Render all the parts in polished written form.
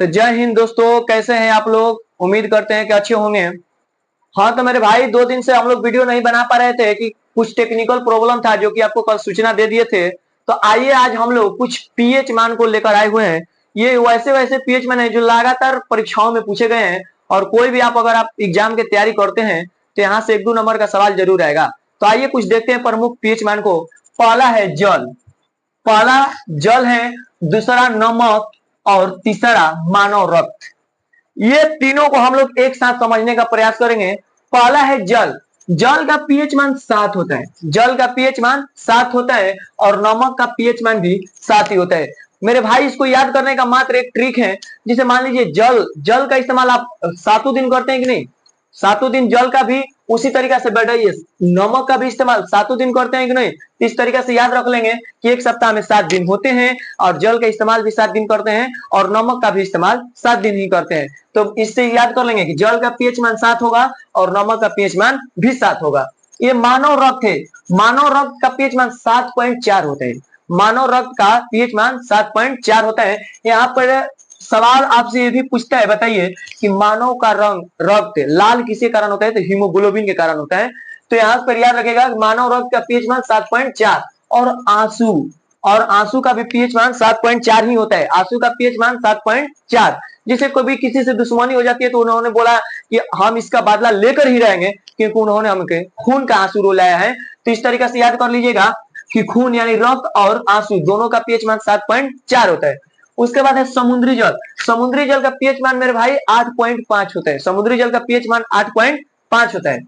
तो जय हिंद दोस्तों, कैसे हैं आप लोग। उम्मीद करते हैं कि अच्छे होंगे। हाँ तो मेरे भाई 2 दिन से हम लोग वीडियो नहीं बना पा रहे थे कि कुछ टेक्निकल प्रॉब्लम था, जो कि आपको कल सूचना दे दिए थे। तो आइए आज हम लोग कुछ पीएच मान को लेकर आए हुए हैं। ये वैसे वैसे पीएच मान है जो लगातार परीक्षाओं में पूछे गए हैं, और कोई भी अगर आप एग्जाम की तैयारी करते हैं तो यहाँ से 1-2 नंबर का सवाल जरूर आएगा। तो आइए कुछ देखते हैं प्रमुख पीएच मान को। पहला है जल। पहला जल है, दूसरा नमक, और तीसरा मानव रक्त। ये तीनों को हम लोग एक साथ समझने का प्रयास करेंगे। पहला है जल। जल का पीएच मान 7 होता है। जल का पीएच मान 7 होता है, और नमक का पीएच मान भी 7 ही होता है। मेरे भाई इसको याद करने का मात्र एक ट्रिक है। जिसे मान लीजिए जल जल का इस्तेमाल आप 7 दिन करते हैं कि नहीं, 7 दिन जल का भी उसी तरीका से बैठाइए। नमक का भी इस्तेमाल 7 दिन करते हैं कि नहीं, इस तरीके से याद रख लेंगे कि एक सप्ताह में 7 दिन होते हैं, और जल का इस्तेमाल भी 7 दिन करते हैं, और नमक का भी इस्तेमाल 7 दिन ही करते हैं। तो इससे याद कर लेंगे कि जल का पीएच मान 7 होगा और नमक का पीएच मान भी 7 होगा। ये मानव रक्त है। मानव रक्त का पीएच मान 7.4 होता है। मानव रक्त का पीएच मान 7.4 होता है। यहाँ पर सवाल आपसे ये भी पूछता है, बताइए कि मानव का रंग रक्त लाल किसके कारण होता है, तो हीमोग्लोबिन के कारण होता है। तो यहाँ पर याद रखेगा मानव रक्त का पीएच मान 7.4। और आंसू का भी पीएच मान 7.4 ही होता है। आंसू का पीएच मान 7.4। जिसे कभी किसी से दुश्मनी हो जाती है तो उन्होंने बोला कि हम इसका बदला लेकर ही रहेंगे, क्योंकि उन्होंने हमके खून का आंसू रुलाया है। तो इस तरीके से याद कर लीजिएगा कि खून यानी रक्त और आंसू दोनों का पीएच मान 7.4 होता है। उसके बाद है समुद्री जल। समुद्री जल का पीएच मान मेरे भाई 8.5 होता है। समुद्री जल का पीएच मान 8.5 होता है।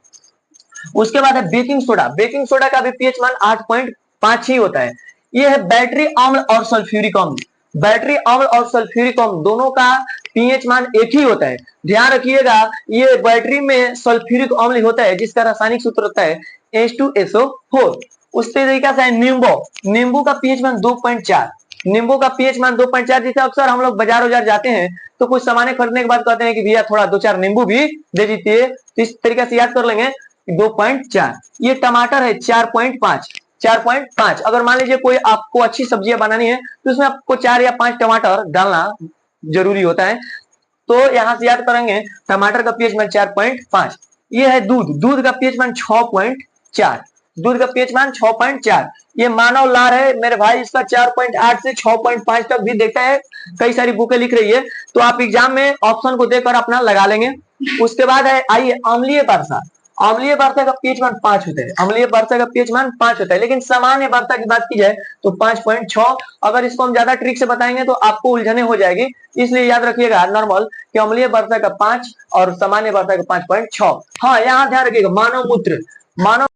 उसके बाद है बेकिंग सोडा। बेकिंग सोडा का भी पीएच मान 8.5 ही होता है। ये है बैटरी अम्ल और सल्फ्यूरिक अम्ल। बैटरी अम्ल और सल्फ्यूरिक अम्ल दोनों का पीएच मान एक ही होता है। ध्यान रखिएगा, ये बैटरी में सल्फ्यूरिक अम्ल होता है, जिसका रासायनिक सूत्र होता है H2SO4। उस तरीके से नींबू। नींबू का पीएच मान 2.4। नींबू का पीएच मान 2.4। जिसे अक्सर हम लोग बाजार जाते हैं तो कुछ सामान खरीदने के बाद कहते हैं कि भैया थोड़ा 2-4 नींबू भी दे दीजिए। तो इस तरीके से याद कर लेंगे 2.4। ये टमाटर है 4.5। 4.5। अगर मान लीजिए कोई आपको अच्छी सब्जियां बनानी है तो उसमें आपको 4 या 5 टमाटर डालना जरूरी होता है। तो यहां से याद करेंगे टमाटर का पीएच मान 4.5। ये है दूध। दूध का पीएच मान 6.4। दूध का पीएच मान 6.4। ये मानव लार है मेरे भाई, इसका 4.8 से 6.5 तक भी देखता है। कई सारी बुकें लिख रही है, तो आप एग्जाम में ऑप्शन को देखकर अपना लगा लेंगे। उसके बाद है आइए अम्लीय वर्षा। अम्लीय वर्षा का पीएच मान 5 होता है। अम्लीय वर्षा का पीएच मान 5 होता है, लेकिन सामान्य वर्षा की बात की जाए तो 5.6। अगर इसको हम ज्यादा ट्रिक से बताएंगे तो आपको उलझने हो जाएगी, इसलिए याद रखिएगा नॉर्मल कि अम्लीय वर्षा का 5 और सामान्य वर्षा का 5.6। हाँ यहाँ ध्यान रखिएगा मानव मूत्र। मानव